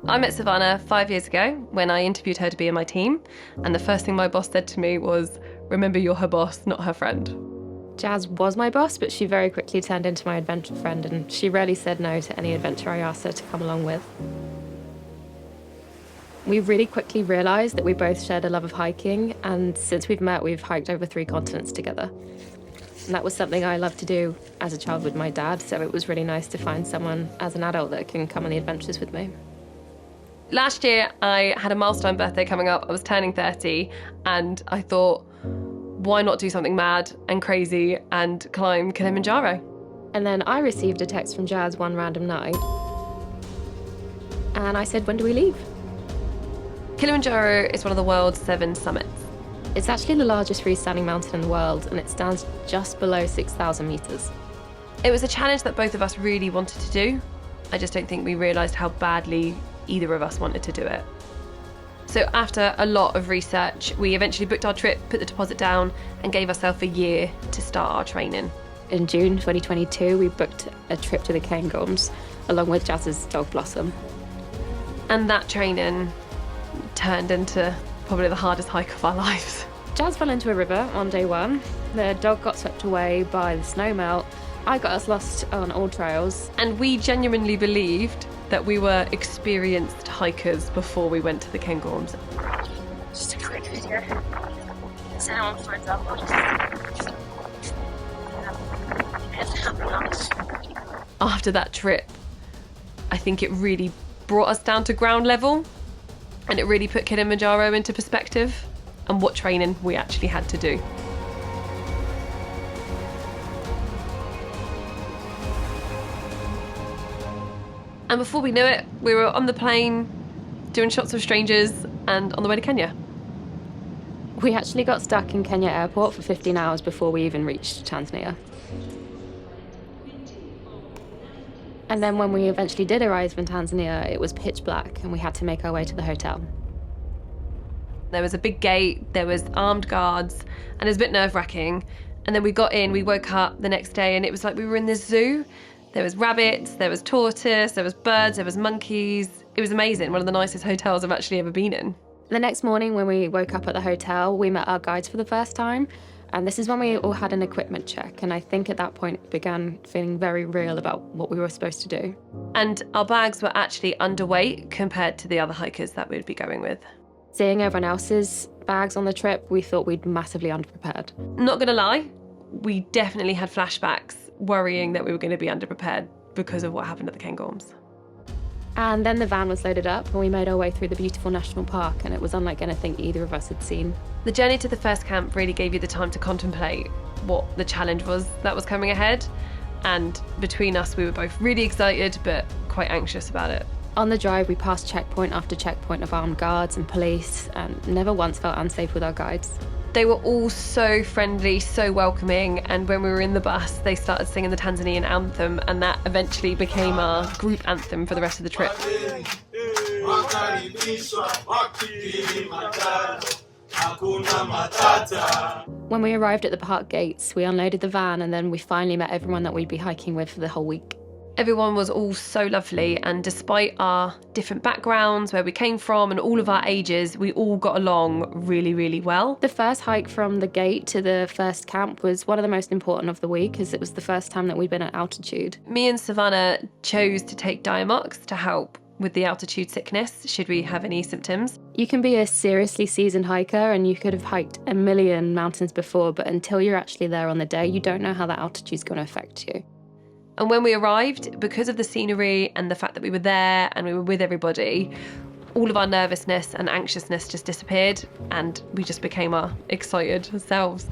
I met Savannah 5 years ago when I interviewed her to be in my team, and the first thing my boss said to me was, "Remember, you're her boss, not her friend." Jas was my boss, but she very quickly turned into my adventure friend, and she rarely said no to any adventure I asked her to come along with. We really quickly realised that we both shared a love of hiking, and since we've met, we've hiked over 3 continents together. And that was something I loved to do as a child with my dad, so it was really nice to find someone as an adult that can come on the adventures with me. Last year, I had a milestone birthday coming up. I was turning 30, and I thought, why not do something mad and crazy and climb Kilimanjaro? And then I received a text from Jas one random night, and I said, when do we leave? Kilimanjaro is one of the world's 7 summits. It's actually the largest freestanding mountain in the world, and it stands just below 6,000 metres. It was a challenge that both of us really wanted to do. I just don't think we realised how badly either of us wanted to do it. So after a lot of research, we eventually booked our trip, put the deposit down, and gave ourselves a year to start our training. In June 2022, we booked a trip to the Cairngorms, along with Jas's dog Blossom. And that training turned into probably the hardest hike of our lives. Jas fell into a river on day 1. The dog got swept away by the snow melt. I got us lost on all trails. And we genuinely believed that we were experienced hikers before we went to the Cairngorms. Just a quick video. Sound, for example. After that trip, I think it really brought us down to ground level, and it really put Kilimanjaro into perspective and what training we actually had to do. And before we knew it, we were on the plane, doing shots of strangers, and on the way to Kenya. We actually got stuck in Kenya airport for 15 hours before we even reached Tanzania. And then when we eventually did arrive in Tanzania, it was pitch black and we had to make our way to the hotel. There was a big gate, there was armed guards, and it was a bit nerve-wracking. And then we got in, we woke up the next day, and it was like we were in this zoo. There was rabbits, there was tortoise, there was birds, there was monkeys. It was amazing, one of the nicest hotels I've actually ever been in. The next morning when we woke up at the hotel, we met our guides for the first time. And this is when we all had an equipment check. And I think at that point it began feeling very real about what we were supposed to do. And our bags were actually underweight compared to the other hikers that we'd be going with. Seeing everyone else's bags on the trip, we thought we'd massively underprepared. Not gonna lie, we definitely had flashbacks worrying that we were going to be underprepared because of what happened at the Cairngorms. And then the van was loaded up and we made our way through the beautiful national park, and it was unlike anything either of us had seen. The journey to the first camp really gave you the time to contemplate what the challenge was that was coming ahead, and between us we were both really excited but quite anxious about it. On the drive we passed checkpoint after checkpoint of armed guards and police, and never once felt unsafe with our guides. They were all so friendly, so welcoming, and when we were in the bus, they started singing the Tanzanian anthem, and that eventually became our group anthem for the rest of the trip. When we arrived at the park gates, we unloaded the van, and then we finally met everyone that we'd be hiking with for the whole week. Everyone was all so lovely, and despite our different backgrounds, where we came from and all of our ages, we all got along really, really well. The first hike from the gate to the first camp was one of the most important of the week, as it was the first time that we'd been at altitude. Me and Savannah chose to take Diamox to help with the altitude sickness, should we have any symptoms. You can be a seriously seasoned hiker and you could have hiked a million mountains before, but until you're actually there on the day, you don't know how that altitude's going to affect you. And when we arrived, because of the scenery and the fact that we were there and we were with everybody, all of our nervousness and anxiousness just disappeared, and we just became our excited selves.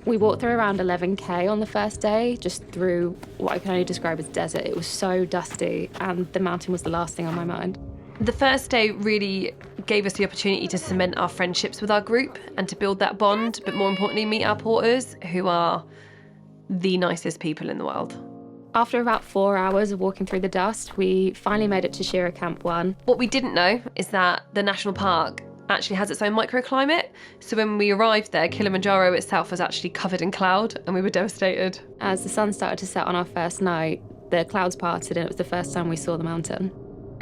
We walked through around 11k on the first day, just through what I can only describe as desert. It was so dusty, and the mountain was the last thing on my mind. The first day really gave us the opportunity to cement our friendships with our group and to build that bond, but more importantly, meet our porters, who are the nicest people in the world. After about 4 hours of walking through the dust, we finally made it to Shira Camp 1. What we didn't know is that the national park actually has its own microclimate. So when we arrived there, Kilimanjaro itself was actually covered in cloud, and we were devastated. As the sun started to set on our first night, the clouds parted and it was the first time we saw the mountain.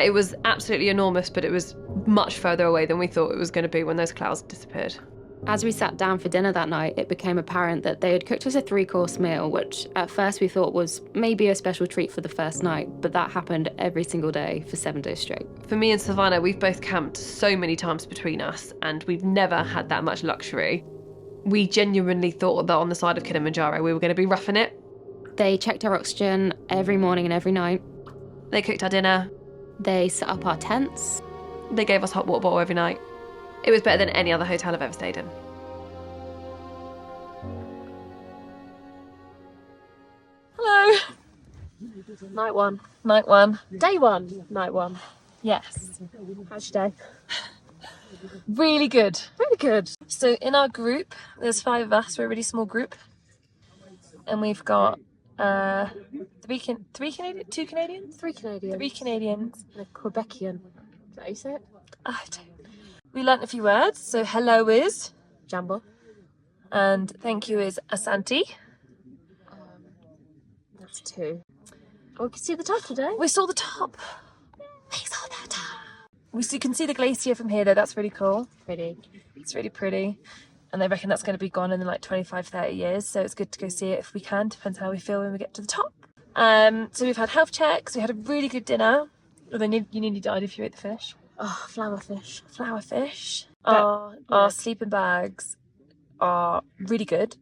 It was absolutely enormous, but it was much further away than we thought it was going to be when those clouds disappeared. As we sat down for dinner that night, it became apparent that they had cooked us a 3-course meal, which at first we thought was maybe a special treat for the first night, but that happened every single day for 7 days straight. For me and Savannah, we've both camped so many times between us, and we've never had that much luxury. We genuinely thought that on the side of Kilimanjaro we were going to be roughing it. They checked our oxygen every morning and every night. They cooked our dinner. They set up our tents. They gave us hot water bottle every night. It was better than any other hotel I've ever stayed in. Hello. Night one. Night one. Day one. Night one. Yes. How's your day? Really good. Really good. So in our group, there's 5 of us. We're a really small group. And we've got 3 Canadians? 2 Canadians? 3 Canadians. 3 Canadians. And a Quebecian. Is that how you say it? I don't. We learnt a few words. So hello is, Jambo. and thank you is Asante. That's 2. Oh, we can see the top today. We saw the top. We saw the top. You can see the glacier from here though. That's really cool. Pretty. It's really pretty. And they reckon that's going to be gone in like 25, 30 years. So it's good to go see it if we can. Depends how we feel when we get to the top. So we've had health checks. We had a really good dinner. Although you nearly died if you ate the fish. Oh, flower fish. Flower fish. Yeah. Our sleeping bags are really good.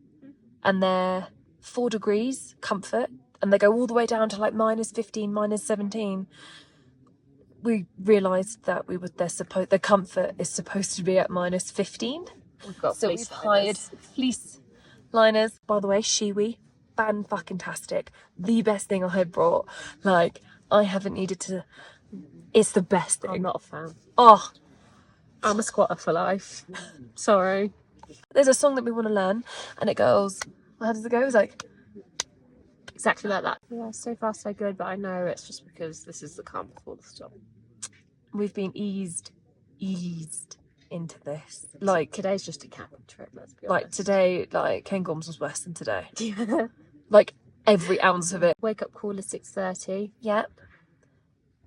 And they're 4 degrees comfort. And they go all the way down to like -15, -17. We realised that the comfort is supposed to be at -15. We've got So fleece we've hired liners. fleece liners. By the way, Shiwi, fan-fucking-tastic. The best thing I had brought. Like, I haven't needed to... It's the best thing. I'm not a fan. Oh, I'm a squatter for life. Sorry. there's a song that we want to learn, and it goes... How does it go? It's like... Exactly like that. Yeah, so far so good, but I know it's just because this is the camp before the stop. We've been eased into this. Like, Today's just a camping trip, let's be like honest. today, like, Cairngorms was worse than today. Yeah. Like, every ounce of it. Wake up call at 6:30. Yeah.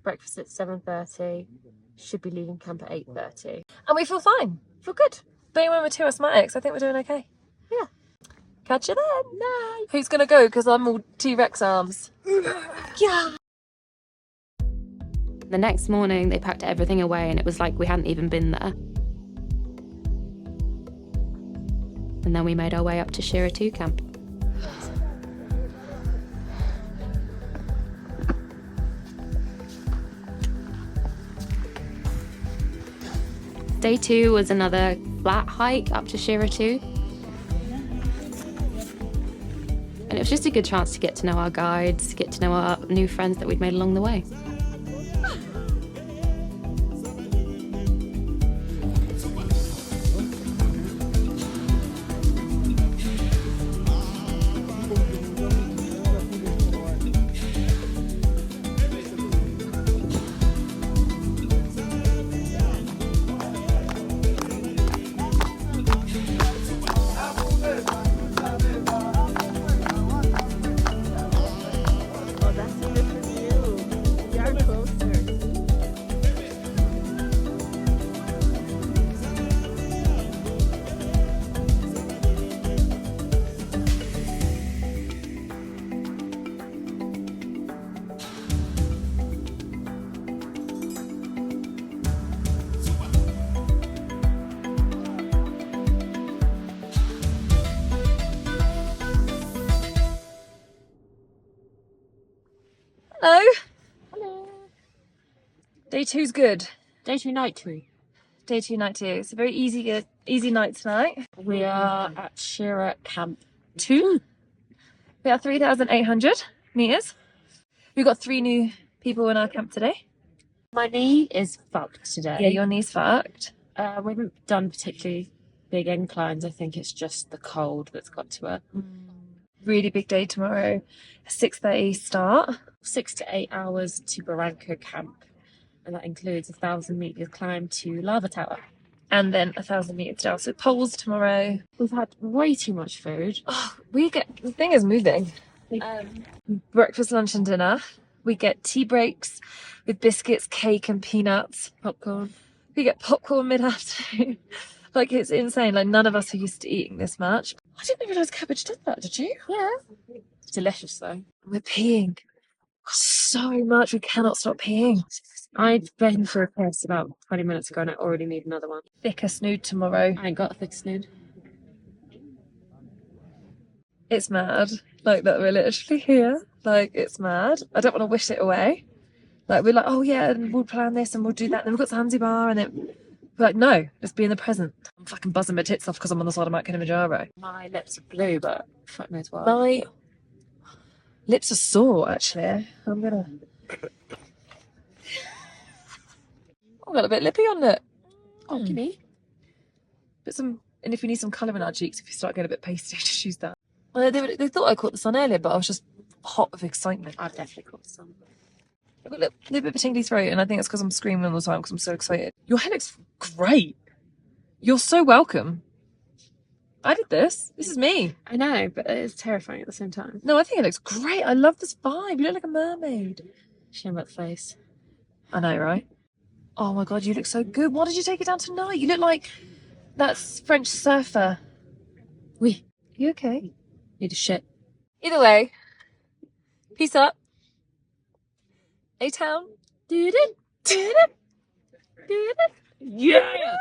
Breakfast at 7:30. Should be leaving camp at 8:30. And we feel fine. Feel good. Being when we're 2 asthmatics, I think we're doing okay. Yeah. Catch you then. No. Who's gonna go? Because I'm all T-Rex arms. Yeah. The next morning, they packed everything away and it was like we hadn't even been there. And then we made our way up to Shira 2 camp. Day 2 was another flat hike up to Shira 2. And it was just a good chance to get to know our guides, get to know our new friends that we'd made along the way. Oh, that's a different view. You're closer. Hello. Hello. Day 2's good. Day 2, night 2. Day 2, night 2. It's a very easy night tonight. We are at Shira Camp 2. We are 3,800 meters. We've got 3 new people in our camp today. My knee is fucked today. Yeah, your knee's fucked. We haven't done particularly big inclines. I think it's just the cold that's got to it. Really big day tomorrow. 6:30 start. 6 to 8 hours to Barranco Camp, and that includes a 1,000 meter climb to Lava Tower. And then 1,000 meters down. So poles tomorrow. We've had way too much food. Oh, the thing is moving. Breakfast, lunch and dinner. We get tea breaks with biscuits, cake and peanuts. Popcorn. We get popcorn mid-afternoon. Like, it's insane. Like, none of us are used to eating this much. I didn't realise cabbage did that, did you? Yeah. It's delicious though. We're peeing so much. We cannot stop peeing. I'd been for a piss about 20 minutes ago and I already need another one. Thicker snood tomorrow. I ain't got a thick snood. It's mad. Like, that we're literally here. Like, it's mad. I don't want to wish it away. Like, we're like, oh yeah, and we'll plan this and we'll do that. And then we've got Zanzibar and then we're like, no, let's be in the present. I'm fucking buzzing my tits off because I'm on the side of Mount Kilimanjaro. My lips are blue, but fuck knows why. My lips are sore, actually. I'm gonna... I've got a bit lippy on it. Oh, give me. Put some... And if we need some colour in our cheeks, if you start getting a bit pasty, just use that. Well, they thought I caught the sun earlier, but I was just hot with excitement. I've definitely caught some. I've got a little bit of a tingly throat, and I think it's because I'm screaming all the time because I'm so excited. Your hair looks great. You're so welcome. I did this. This is me. I know, but it is terrifying at the same time. No, I think it looks great. I love this vibe. You look like a mermaid. Shame about the face. I know, right? Oh my god, you look so good. Why did you take it down tonight? You look like that French surfer. Oui. You okay? Need a shit. Either way, peace up. A-Town. Did it? Did it? Did it? Yeah!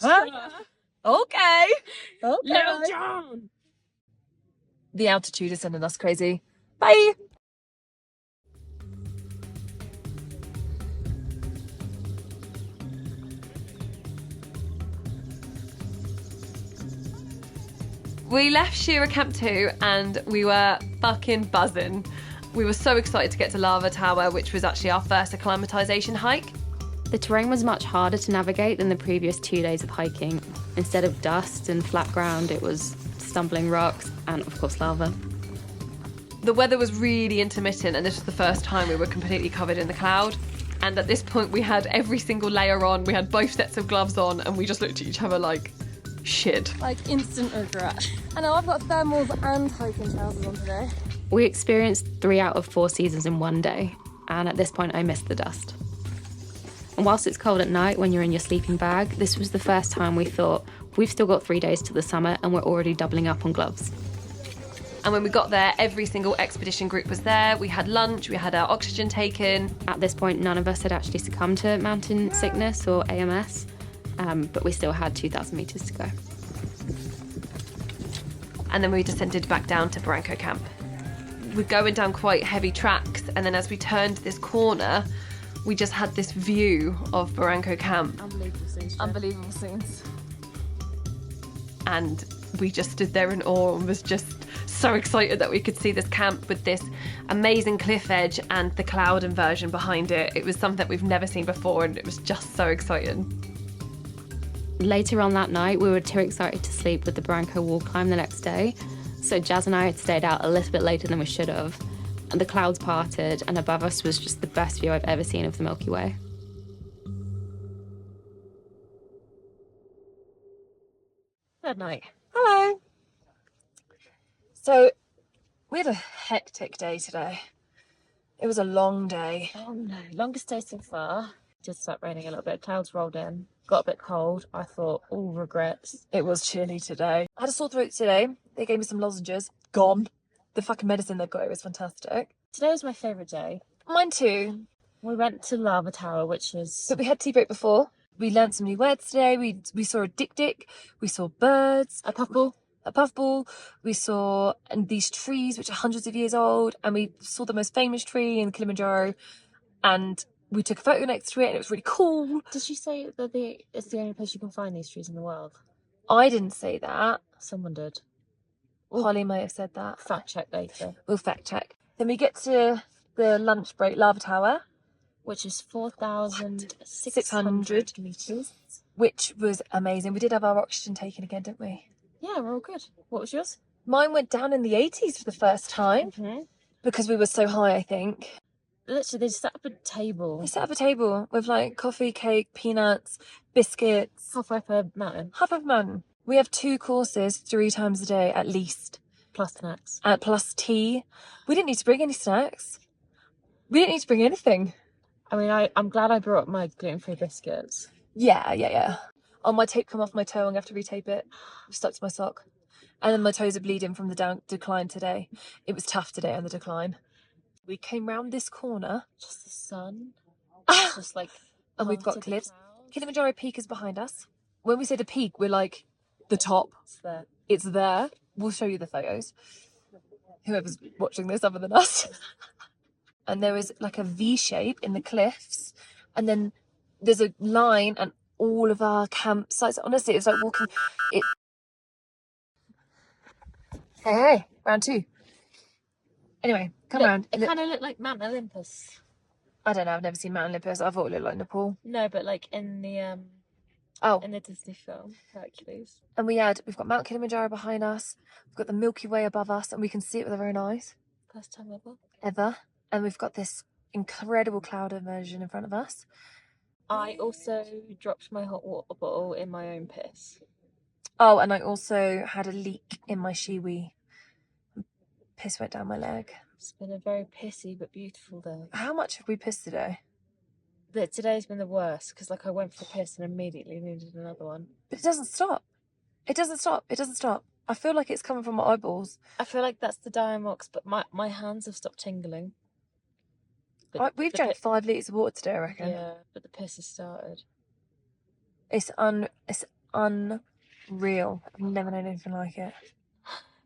Huh? Okay. Okay. Little John! The altitude is sending us crazy. Bye. We left Shearer Camp 2 and we were fucking buzzing. We were so excited to get to Lava Tower, which was actually our first acclimatisation hike. The terrain was much harder to navigate than the previous 2 days of hiking. Instead of dust and flat ground, it was stumbling rocks and, of course, lava. The weather was really intermittent and this was the first time we were completely covered in the cloud. And at this point we had every single layer on, we had both sets of gloves on, and we just looked at each other like, shit. Like instant regret. I know, I've got thermals and hiking trousers on today. We experienced 3 out of 4 seasons in one day, and at this point I missed the dust. And whilst it's cold at night when you're in your sleeping bag, this was the first time we thought, we've still got 3 days to the summit and we're already doubling up on gloves. And when we got there, every single expedition group was there. We had lunch, we had our oxygen taken. At this point, none of us had actually succumbed to mountain sickness or AMS, but we still had 2,000 metres to go. And then we descended back down to Barranco Camp. We're going down quite heavy tracks, and then as we turned this corner, we just had this view of Barranco Camp. Unbelievable scenes. Unbelievable scenes. And we just stood there in awe and was just so excited that we could see this camp with this amazing cliff edge and the cloud inversion behind it. It was something we've never seen before, and it was just so exciting. Later on that night, we were too excited to sleep with the Barranco wall climb the next day, so Jas and I had stayed out a little bit later than we should have, and the clouds parted, and above us was just the best view I've ever seen of the Milky Way. Good night. Hello. So, we had a hectic day today. It was a long day. Oh no, longest day so far. Just stopped raining a little bit, clouds rolled in, got a bit cold. I thought, all regrets. It was chilly today. I had a sore throat today. They gave me some lozenges. Gone. The fucking medicine they've got here is fantastic. Today was my favourite day. Mine too. We went to Lava Tower, which is... But we had tea break before. We learnt some new words today. We saw a dick. We saw birds. a puffball. A puffball. We saw these trees which are hundreds of years old, and we saw the most famous tree in Kilimanjaro, and we took a photo next to it, and it was really cool. Did she say that it's the only place you can find these trees in the world? I didn't say that. Someone did. Holly may have said that. Fact check later. We'll fact check. Then we get to the lunch break, Lava Tower, Which is 4,600 metres. which was amazing. We did have our oxygen taken again, didn't we? Yeah, we're all good. What was yours? Mine went down in the 80s for the first time Mm-hmm. because we were so high, I think. Literally, they set up a table We set up a table with like coffee, cake, peanuts, biscuits. halfway up a mountain, Half of man. We have 2 courses 3 times a day at least, plus snacks. plus tea. We didn't need to bring any snacks. We didn't need to bring anything. I mean, I'm glad I brought my gluten-free biscuits. Yeah. Oh, my tape come off my toe. I'm gonna have to retape it. It's stuck to my sock. And then my toes are bleeding from the decline today. It was tough today on the decline. We came round this corner. Just the sun. It's just like, And we've got part of the cliffs. clouds. Kilimanjaro Peak is behind us. When we say the peak, we're like the top. It's there. It's there. We'll show you the photos. Whoever's watching this other than us. And there is like a V shape in the cliffs. And then there's a line and all of our campsites. Honestly, it's like walking. Hey, round 2. Anyway, come Look, round. It kind of looked like Mount Olympus. I don't know. I've never seen Mount Olympus. I thought it looked like Nepal. No, but like in the in the Disney film Hercules. And we've got Mount Kilimanjaro behind us. We've got the Milky Way above us, and we can see it with our own eyes. First time Ever. And we've got this incredible cloud immersion in front of us. I also dropped my hot water bottle in my own piss. Oh, and I also had a leak in my shiwi. Piss went down my leg. It's been a very pissy but beautiful day. How much have we pissed today? But today's been the worst because like I went for a piss and immediately needed another one. But it doesn't stop. It doesn't stop. I feel like it's coming from my eyeballs. I feel like that's the Diamox, but my hands have stopped tingling. But We've drank 5 litres of water today, I reckon. Yeah, but the piss has started. It's unreal. I've never known anything like it.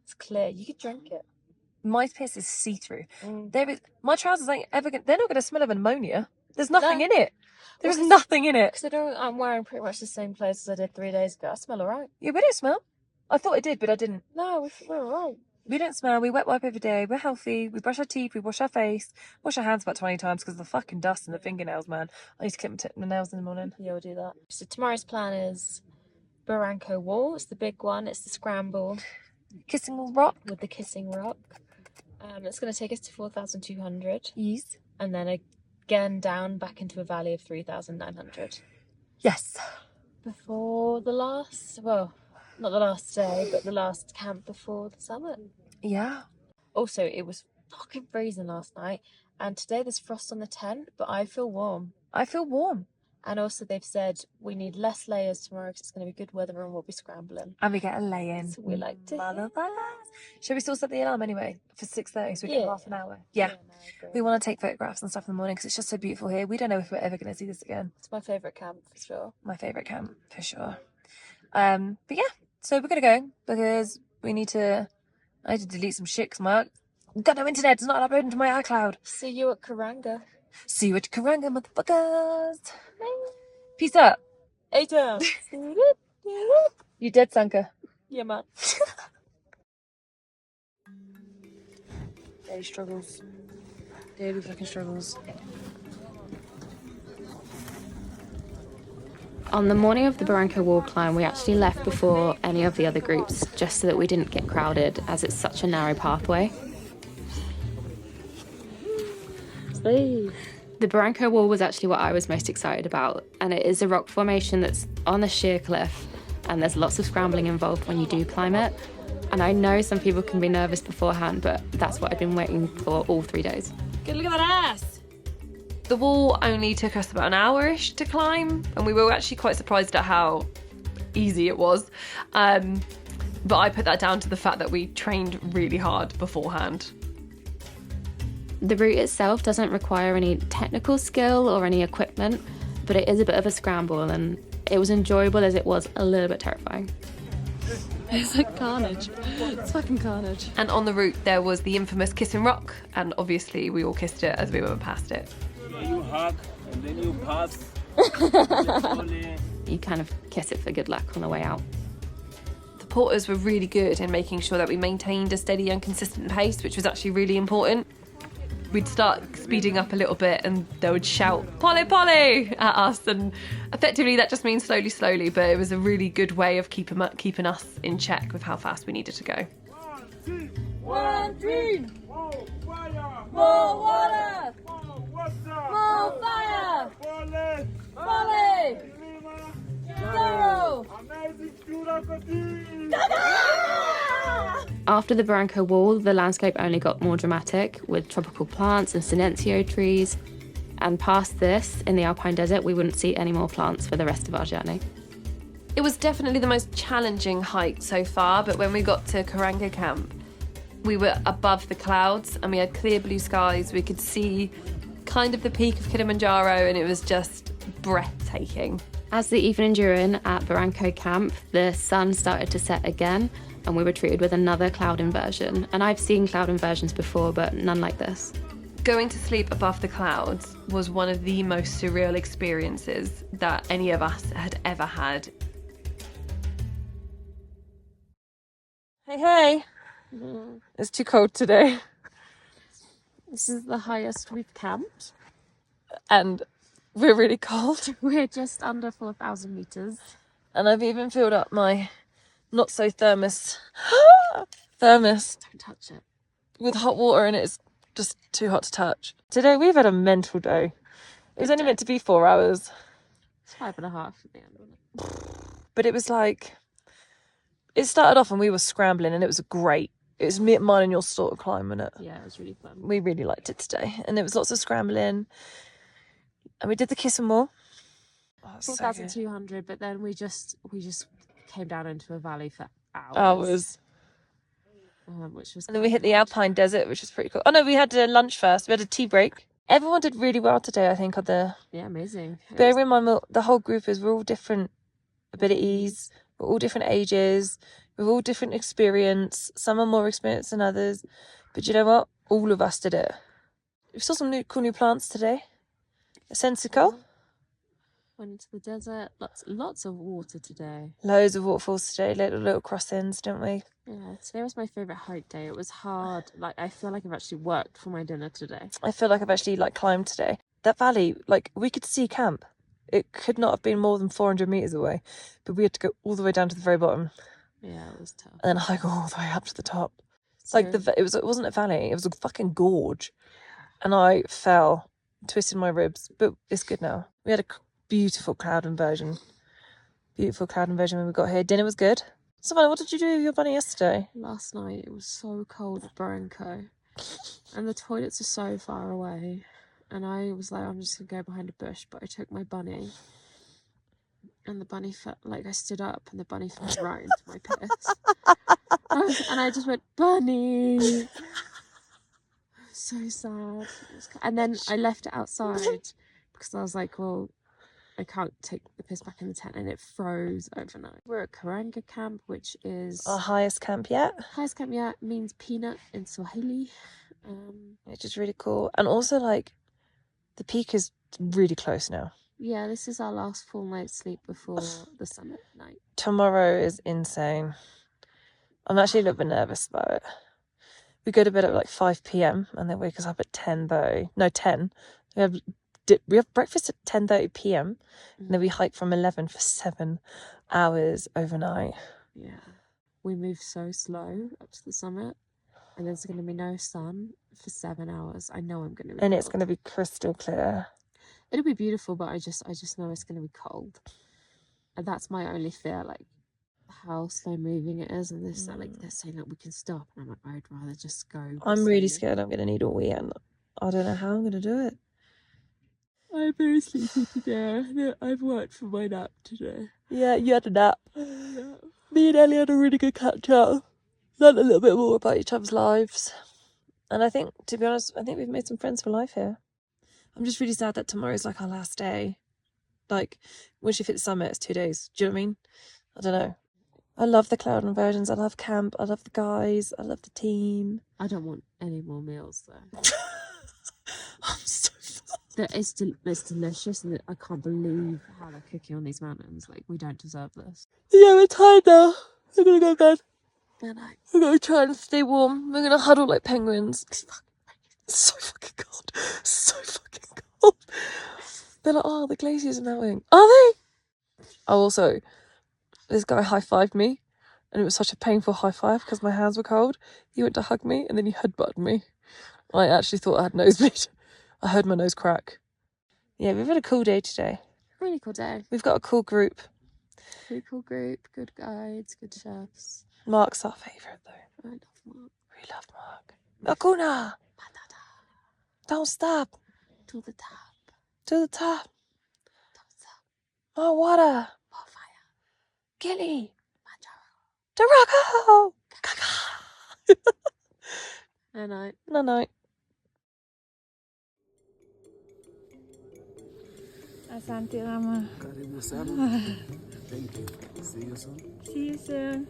It's clear. You could drink it. My piss is see-through. My trousers ain't ever they're not gonna smell of ammonia. There's nothing No. in it. There's nothing in it. Because I'm wearing pretty much the same clothes as I did 3 days ago. I smell alright. Yeah, we don't smell. I thought I did, but I didn't. No, we're alright. We don't smell. We wet wipe every day. We're healthy. We brush our teeth. We wash our face. Wash our hands about 20 times because of the fucking dust and the fingernails, man. I need to clip my nails in the morning. Yeah, we'll do that. So tomorrow's plan is Barranco Wall. It's the big one. It's the scramble Kissing rock. with the kissing rock. It's going to take us to 4,200. Yes. And then again down back into a valley of 3,900. Yes. Before the last, well, not the last day, but the last camp before the summit. Yeah. Also, it was fucking freezing last night. And today there's frost on the tent, but I feel warm. I feel warm. And also they've said we need less layers tomorrow because it's going to be good weather and we'll be scrambling. And we get a lay-in. So we like to Motherfuckers. Shall we still set the alarm anyway for 6:30 so we Yeah. get half an hour? Yeah. No, I agree. We want to take photographs and stuff in the morning because it's just so beautiful here. We don't know if we're ever going to see this again. It's my favourite camp for sure. My favourite camp, for sure. But yeah, so we're going to go because I need to delete some shit because I've got no internet. It's not uploading to my iCloud. See you at Karanga. See you at Karanga, motherfuckers. Peace out. Hey, down. You dead, Sanka. Yeah, man. Daily struggles. Daily fucking struggles. On the morning of the Barranco Wall climb, we actually left before any of the other groups, just so that we didn't get crowded, as it's such a narrow pathway. The Barranco Wall was actually what I was most excited about, and it is a rock formation that's on a sheer cliff, and there's lots of scrambling involved when you do climb it. And I know some people can be nervous beforehand, but that's what I've been waiting for all 3 days. Good, look at that ass. The wall only took us about an hour-ish to climb, and we were actually quite surprised at how easy it was. But I put that down to the fact that we trained really hard beforehand. The route itself doesn't require any technical skill or any equipment, but it is a bit of a scramble, and it was enjoyable as it was a little bit terrifying. It's like carnage. It's fucking carnage. And on the route there was the infamous kissing rock, and obviously we all kissed it as we went past it. You hug and then you pass. You kind of kiss it for good luck on the way out. The porters were really good in making sure that we maintained a steady and consistent pace, which was actually really important. We'd start speeding up a little bit and they would shout, "Pole, pole," at us, and effectively that just means slowly, slowly, but it was a really good way of keeping us in check with how fast we needed to go. 1, 3. More fire! More water. More water! More fire. Pole! Volley. Lima! Zero. Amazing curiosity! After the Barranco Wall, the landscape only got more dramatic, with tropical plants and silencio trees. And past this, in the Alpine Desert, we wouldn't see any more plants for the rest of our journey. It was definitely the most challenging hike so far, but when we got to Karanga Camp, we were above the clouds and we had clear blue skies. We could see kind of the peak of Kilimanjaro and it was just breathtaking. As the evening drew in at Barranco Camp, the sun started to set again and we were treated with another cloud inversion. And I've seen cloud inversions before, but none like this. Going to sleep above the clouds was one of the most surreal experiences that any of us had ever had. Hey. It's too cold today. This is the highest we've camped. And we're really cold. We're just under 4,000 meters. And I've even filled up my not so thermos Don't touch it. with hot water and it's just too hot to touch. Today we've had a mental day. It was only meant to be 4 hours. It's 5.5 at the end of it. But it was like, it started off and we were scrambling and it was great. It was mine and your sort of climb, wasn't it? Yeah, it was really fun. We really liked it today. And there was lots of scrambling. And we did the kiss and more. Oh, it's so good. 4,200, but then we just came down into a valley for hours. Hours. Which was And then we hit the Alpine Desert, which was pretty cool. Oh no, we had a lunch first. We had a tea break. Everyone did really well today, I think, on the... Yeah, amazing. Bear in mind, the whole group we're all different abilities. We're all different ages. We've all different experience. Some are more experienced than others. But you know what? All of us did it. We saw some cool new plants today. A sensical. Went into the desert. Lots of water today. Loads of waterfalls today. Little crossings, didn't we? Yeah, today was my favourite hike day. It was hard. Like, I feel like I've actually worked for my dinner today. I feel like I've actually climbed today. That valley, we could see camp. It could not have been more than 400 metres away. But we had to go all the way down to the very bottom. Yeah, it was tough. And then hike all the way up to the top. So, It wasn't a valley, it was a fucking gorge. And I fell, twisted my ribs, but it's good now. We had a beautiful cloud inversion. Beautiful cloud inversion when we got here. Dinner was good. Savannah, what did you do with your bunny yesterday? last night it was so cold at Barranco. And the toilets are so far away. And I was like, I'm just going to go behind a bush. But I took my bunny. And the bunny felt like I stood up and the bunny fell right into my piss. And I just went, bunny. So sad. And then I left it outside because I was like, well, I can't take the piss back in the tent, and it froze overnight. We're at Karanga Camp, which is Our highest camp yet. highest camp yet, means peanut in Swahili. Which is really cool. And also the peak is really close now. Yeah, this is our last full night's sleep before the summit night. Tomorrow is insane. I'm actually a little bit nervous about it. We go to bed at 5 p.m. and they wake us up at 10:30. No, 10. We have breakfast at 10:30 p.m. and then we hike from 11 for 7 hours overnight. Yeah, we move so slow up to the summit, and there's going to be no sun for 7 hours. I know I'm going to be And it's cold. going to be crystal clear. It'll be beautiful, but I just know it's going to be cold, and that's my only fear. How slow moving it is, and they're saying that we can stop, and I'm like, I'd rather just go. I'm really slowly. scared I'm going to need a wee and I don't know how I'm going to do it. I'm very sleepy today. I've worked for my nap today. Yeah, you had a nap. Me and Ellie had a really good catch up. Learned a little bit more about each other's lives. And I think, to be honest, we've made some friends for life here. I'm just really sad that tomorrow's our last day. Once you hit the summit, it's 2 days. Do you know what I mean? I don't know. I love the cloud inversions. I love camp. I love the guys. I love the team. I don't want any more meals though. I'm so It's delicious, and I can't believe how they're cooking on these mountains. We don't deserve this. Yeah, we're tired now. We're going to go to bed. Good night. We're going to try and stay warm. We're going to huddle like penguins. It's so fucking cold. So fucking cold. They're like, oh, the glaciers are melting. Are they? Oh, also, this guy high-fived me, and it was such a painful high-five because my hands were cold. He went to hug me, and then he headbutted me. I actually thought I had nosebleed. I heard my nose crack. Yeah, we've had a cool day today. Really cool day. We've got a cool group. Pretty cool group. Good guides. Good chefs. Mark's our favourite, though. I love Mark. We love Mark. Akuna! Don't stop! To the top. To the top. More water. More fire. Gilly. Morocco. And I No. Asante, Rama. Karibu sana. Thank you. See you soon. See you soon.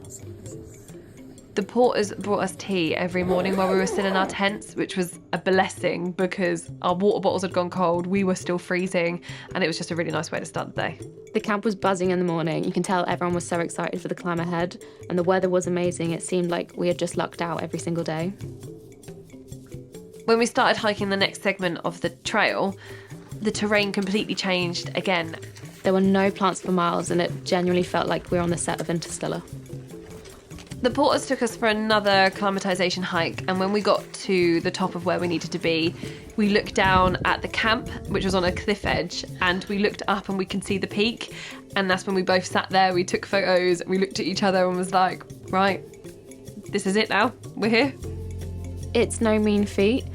The porters brought us tea every morning while we were still in our tents, which was a blessing because our water bottles had gone cold, we were still freezing, and it was just a really nice way to start the day. The camp was buzzing in the morning. You can tell everyone was so excited for the climb ahead, and the weather was amazing. It seemed like we had just lucked out every single day. When we started hiking the next segment of the trail, the terrain completely changed again. There were no plants for miles, and it genuinely felt like we were on the set of Interstellar. The porters took us for another acclimatisation hike, and when we got to the top of where we needed to be, we looked down at the camp, which was on a cliff edge, and we looked up and we can see the peak, and that's when we both sat there, we took photos, we looked at each other and was like, right, this is it now, we're here. It's no mean feat,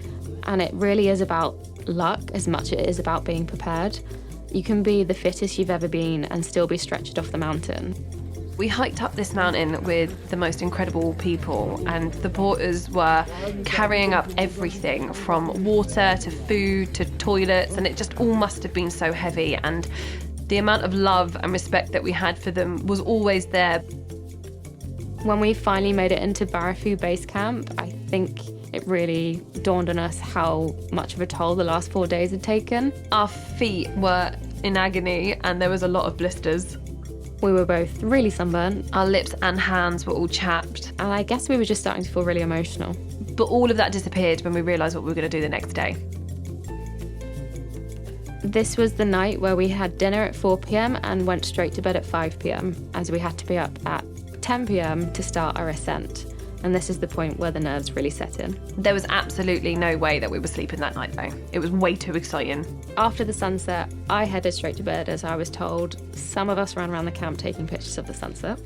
and it really is about luck as much as it is about being prepared. You can be the fittest you've ever been and still be stretched off the mountain. We hiked up this mountain with the most incredible people, and the porters were carrying up everything from water to food to toilets, and it just all must have been so heavy, and the amount of love and respect that we had for them was always there. When we finally made it into Barafu Base Camp, I think it really dawned on us how much of a toll the last 4 days had taken. Our feet were in agony and there was a lot of blisters. We were both really sunburnt, Our lips and hands were all chapped. and I guess we were just starting to feel really emotional. But all of that disappeared when we realised what we were going to do the next day. This was the night where we had dinner at 4 p.m. and went straight to bed at 5 p.m. as we had to be up at 10 p.m. to start our ascent. And this is the point where the nerves really set in. There was absolutely no way that we were sleeping that night though. It was way too exciting. After the sunset, I headed straight to bed as I was told. Some of us ran around the camp taking pictures of the sunset.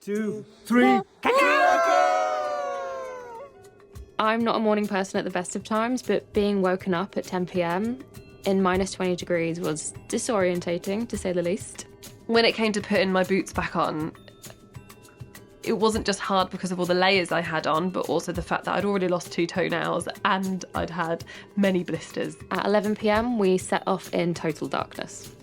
Two, three. I'm not a morning person at the best of times, but being woken up at 10 p.m. in minus 20 degrees was disorientating, to say the least. When it came to putting my boots back on, it wasn't just hard because of all the layers I had on, but also the fact that I'd already lost 2 toenails and I'd had many blisters. At 11 p.m, we set off in total darkness.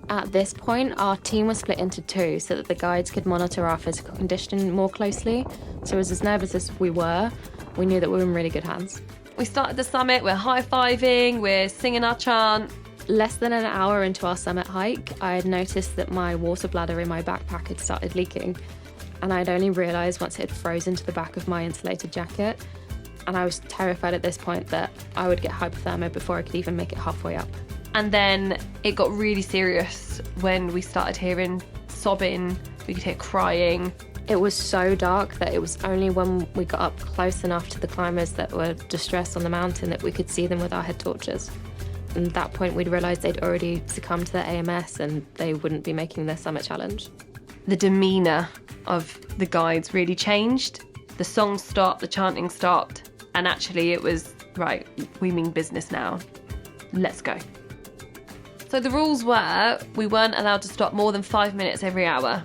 At this point, our team was split into 2 so that the guides could monitor our physical condition more closely. So as nervous as we were, we knew that we were in really good hands. We started the summit, we're high-fiving, we're singing our chant. Less than an hour into our summit hike, I had noticed that my water bladder in my backpack had started leaking, and I'd only realised once it had frozen to the back of my insulated jacket, and I was terrified at this point that I would get hypothermia before I could even make it halfway up. And then it got really serious when we started hearing sobbing, we could hear crying. It was so dark that it was only when we got up close enough to the climbers that were distressed on the mountain that we could see them with our head torches. And at that point, we'd realised they'd already succumbed to their AMS and they wouldn't be making their summit challenge. The demeanour of the guides really changed. The song stopped, the chanting stopped, and actually it was, right, we mean business now. Let's go. So the rules were we weren't allowed to stop more than 5 minutes every hour,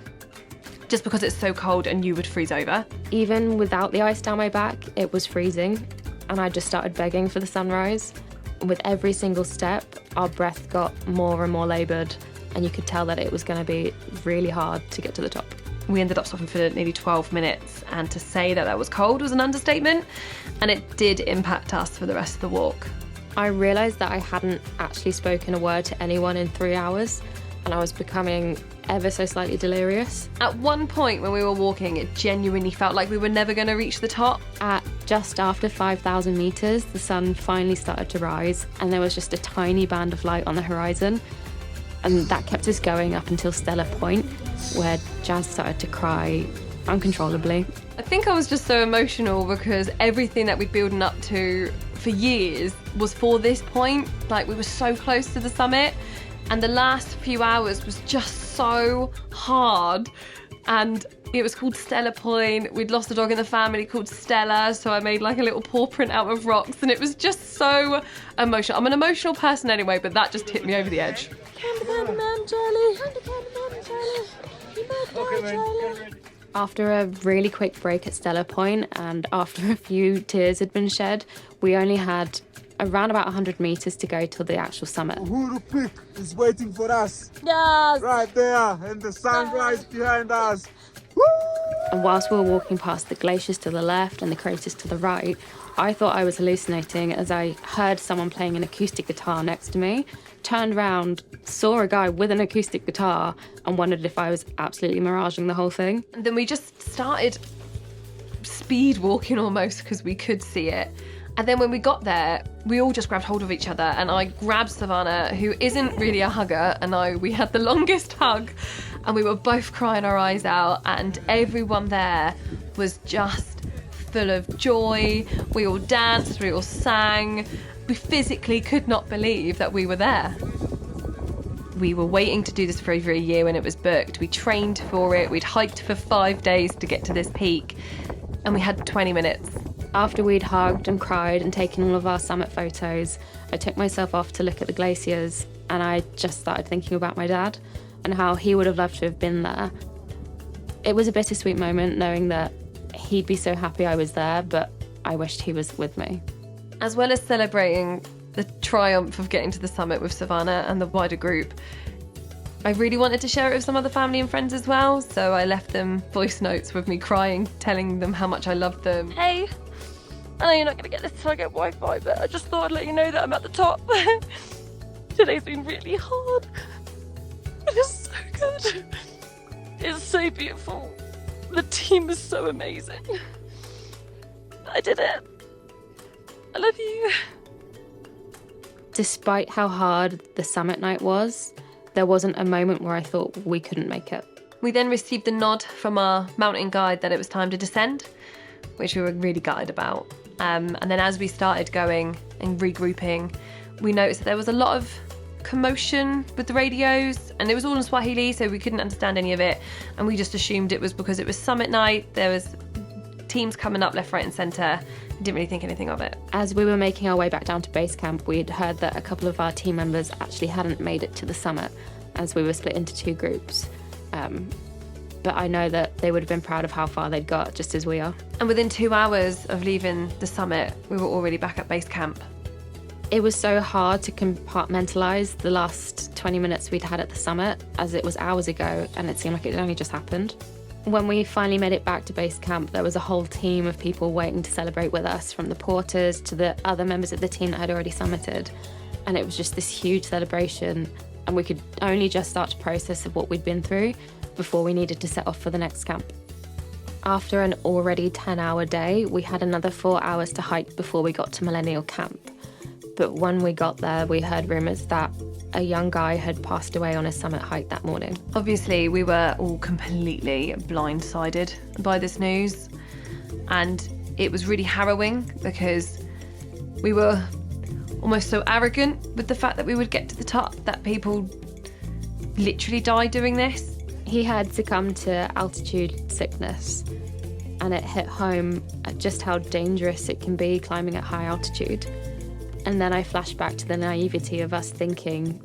just because it's so cold and you would freeze over. Even without the ice down my back, it was freezing, and I just started begging for the sunrise. With every single step, our breath got more and more laboured, and you could tell that it was going to be really hard to get to the top. We ended up stopping for nearly 12 minutes, and to say that that was cold was an understatement, and it did impact us for the rest of the walk. I realised that I hadn't actually spoken a word to anyone in 3 hours, and I was becoming ever so slightly delirious. At one point when we were walking, it genuinely felt like we were never going to reach the top. At just after 5,000 metres, the sun finally started to rise, and there was just a tiny band of light on the horizon. And that kept us going up until Stellar Point, where Jas started to cry uncontrollably. I think I was just so emotional because everything that we'd building up to for years was for this point. Like, we were so close to the summit, and the last few hours was just so hard and it was called Stella Point. We'd lost a dog in the family called Stella, so I made like a little paw print out of rocks, and it was just so emotional. I'm an emotional person anyway, but that just tipped me over the edge. Candy man, Charlie. Candy man, Charlie. You might die, Charlie. After a really quick break at Stella Point and after a few tears had been shed, we only had around about 100 metres to go till the actual summit. Uhuru Peak is waiting for us. Yes. Right there, and the sunrise behind us. And whilst we were walking past the glaciers to the left and the craters to the right, I thought I was hallucinating as I heard someone playing an acoustic guitar next to me, turned around, saw a guy with an acoustic guitar, and wondered if I was absolutely miraging the whole thing. And then we just started speed walking almost because we could see it. And then when we got there, we all just grabbed hold of each other, and I grabbed Savannah, who isn't really a hugger, and we had the longest hug, and we were both crying our eyes out, and everyone there was just full of joy. We all danced, we all sang. We physically could not believe that we were there. We were waiting to do this for over a year when it was booked. We trained for it, we'd hiked for 5 days to get to this peak, and we had 20 minutes. After we'd hugged and cried and taken all of our summit photos, I took myself off to look at the glaciers, and I just started thinking about my dad and how he would have loved to have been there. It was a bittersweet moment knowing that he'd be so happy I was there, but I wished he was with me. As well as celebrating the triumph of getting to the summit with Savannah and the wider group, I really wanted to share it with some other family and friends as well, so I left them voice notes with me crying, telling them how much I loved them. Hey, I know you're not going to get this till I get Wi-Fi, but I just thought I'd let you know that I'm at the top. Today's been really hard, but it's so good. It's so beautiful. The team is so amazing. I did it. I love you. Despite how hard the summit night was, there wasn't a moment where I thought we couldn't make it. We then received the nod from our mountain guide that it was time to descend, which we were really gutted about. And then as we started going and regrouping, we noticed that there was a lot of commotion with the radios, and it was all in Swahili, so we couldn't understand any of it, and we just assumed it was because it was summit night. There was teams coming up left, right and centre. Didn't really think anything of it. As we were making our way back down to base camp, we'd heard that a couple of our team members actually hadn't made it to the summit, as we were split into 2 groups. But I know that they would have been proud of how far they'd got, just as we are. And within 2 hours of leaving the summit, we were already back at base camp. It was so hard to compartmentalise the last 20 minutes we'd had at the summit, as it was hours ago and it seemed like it had only just happened. When we finally made it back to base camp, there was a whole team of people waiting to celebrate with us, from the porters to the other members of the team that had already summited. And it was just this huge celebration, and we could only just start to process of what we'd been through before we needed to set off for the next camp. After an already 10-hour day, we had another 4 hours to hike before we got to Millennial Camp. But when we got there, we heard rumours that a young guy had passed away on a summit hike that morning. Obviously, we were all completely blindsided by this news, and it was really harrowing because we were almost so arrogant with the fact that we would get to the top that people literally died doing this. He had succumbed to altitude sickness, and it hit home at just how dangerous it can be climbing at high altitude. And then I flashed back to the naivety of us thinking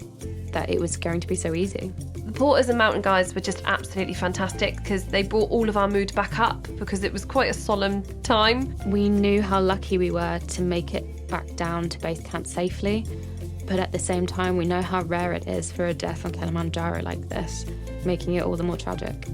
that it was going to be so easy. The porters and mountain guides were just absolutely fantastic because they brought all of our mood back up because it was quite a solemn time. We knew how lucky we were to make it back down to base camp safely, but at the same time we know how rare it is for a death on Kilimanjaro like this, making it all the more tragic.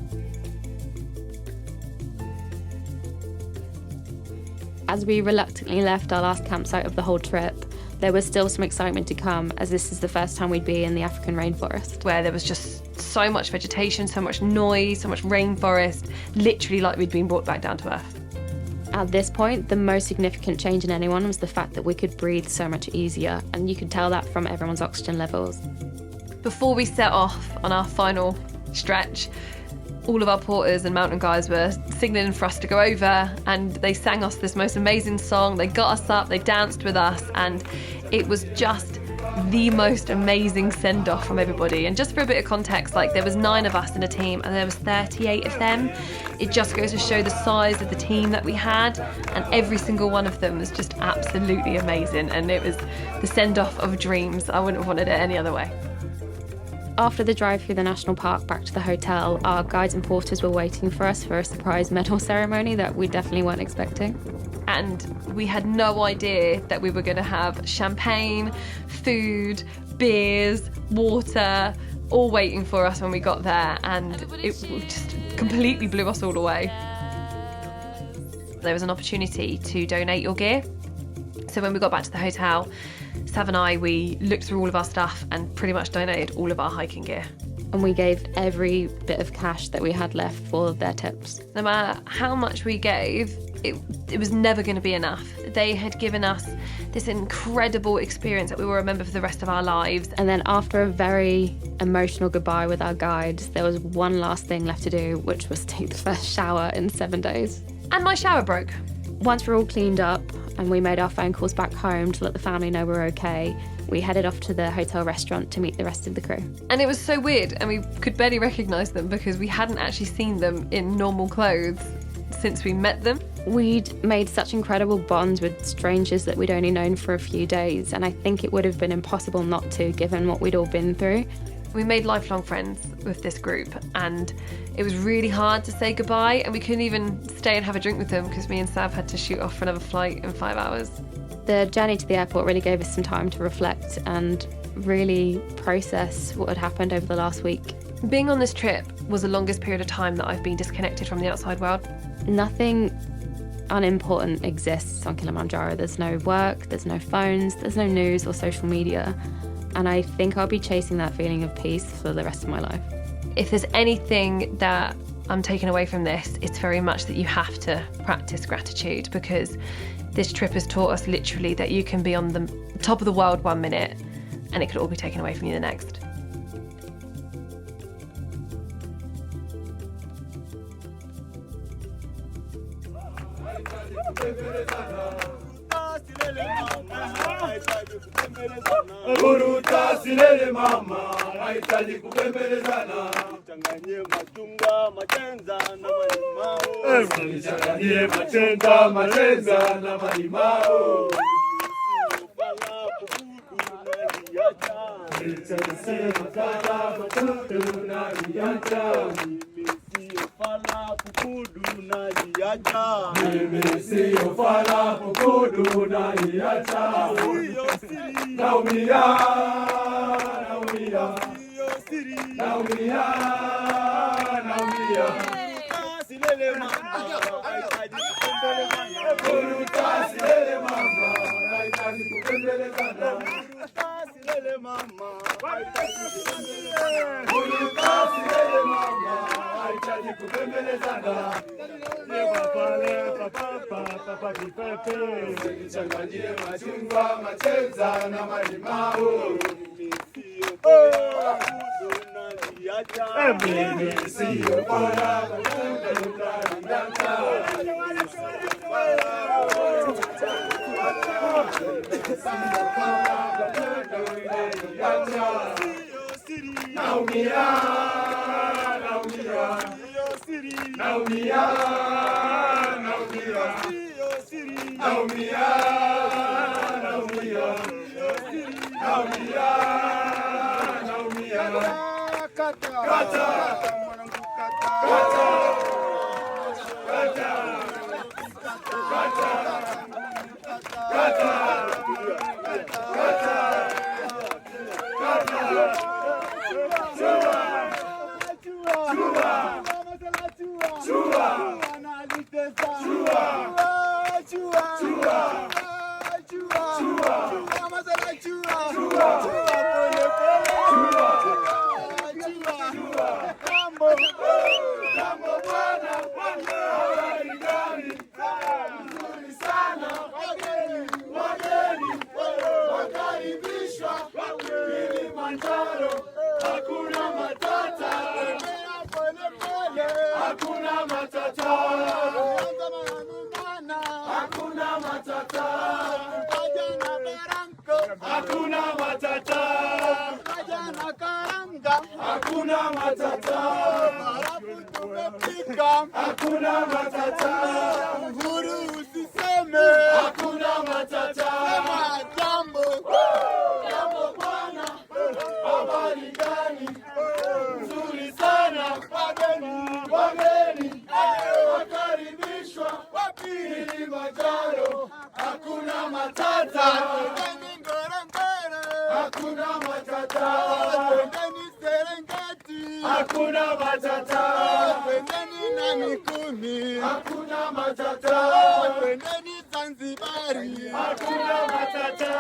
As we reluctantly left our last campsite of the whole trip, there was still some excitement to come, as this is the first time we'd be in the African rainforest. Where there was just so much vegetation, so much noise, so much rainforest, literally like we'd been brought back down to earth. At this point, the most significant change in anyone was the fact that we could breathe so much easier, and you could tell that from everyone's oxygen levels. Before we set off on our final stretch, all of our porters and mountain guides were signalling for us to go over, and they sang us this most amazing song. They got us up, they danced with us, and it was just the most amazing send-off from everybody. And just for a bit of context, like there was 9 of us in a team and there was 38 of them. It just goes to show the size of the team that we had, and every single one of them was just absolutely amazing, and it was the send-off of dreams. I wouldn't have wanted it any other way. After the drive through the national park back to the hotel, our guides and porters were waiting for us for a surprise medal ceremony that we definitely weren't expecting. And we had no idea that we were going to have champagne, food, beers, water, all waiting for us when we got there, and it just completely blew us all away. There was an opportunity to donate your gear. So when we got back to the hotel, Sav and I, we looked through all of our stuff and pretty much donated all of our hiking gear. And we gave every bit of cash that we had left for their tips. No matter how much we gave, it was never going to be enough. They had given us this incredible experience that we will remember for the rest of our lives. And then after a very emotional goodbye with our guides, there was one last thing left to do, which was take the first shower in 7 days. And my shower broke. Once we're all cleaned up and we made our phone calls back home to let the family know we're okay, we headed off to the hotel restaurant to meet the rest of the crew. And it was so weird, and we could barely recognise them because we hadn't actually seen them in normal clothes since we met them. We'd made such incredible bonds with strangers that we'd only known for a few days, and I think it would have been impossible not to, given what we'd all been through. We made lifelong friends with this group, and it was really hard to say goodbye, and we couldn't even stay and have a drink with them because me and Sav had to shoot off for another flight in 5 hours. The journey to the airport really gave us some time to reflect and really process what had happened over the last week. Being on this trip was the longest period of time that I've been disconnected from the outside world. Nothing unimportant exists on Kilimanjaro. There's no work, there's no phones, there's no news or social media. And I think I'll be chasing that feeling of peace for the rest of my life. If there's anything that I'm taking away from this, it's very much that you have to practice gratitude, because this trip has taught us literally that you can be on the top of the world 1 minute and it could all be taken away from you the next. Uhuru silele mama, nahitaji kupembelezana. Changanyie machungwa, machenza na malimao. Changanyie machenza, machenza na malimao. Mimi siyo fala pukudu na iacha. Naumia, naumia, naumia, naumia. Silele mama, kuruta silele mama, nahitaji kupembelezana. Silele mama, kuruta silele mama, nahitaji kupembelezana. Papa kipepe, changanyie machungwa, machenza na malimao. Mimi siyo bora naumia, naumia, naumia, naumia, naumia, naumia, naumia, naumia. Kata, kata, kata, kata, kata, kata, kata. Kilimanjaro, hakuna matata, hakuna matata, hakuna matata, hakuna hakuna matata. Jana karanga, Hakuna matata. halafu tumepika. Hakuna matata. Uhuru usiseme, Hakuna matata. sema jambo. Jambo bwana, habari gani? Nzuri sana. Wageni wakaribishwa wapi? Kilimanjaro. Hakuna matata. Twendeni Ngorongoro, Hakuna matata. twendeni Serengeti, Hakuna matata. twendeni Namikumi, Hakuna matata. twendeni Zanzibari. Hakuna matata.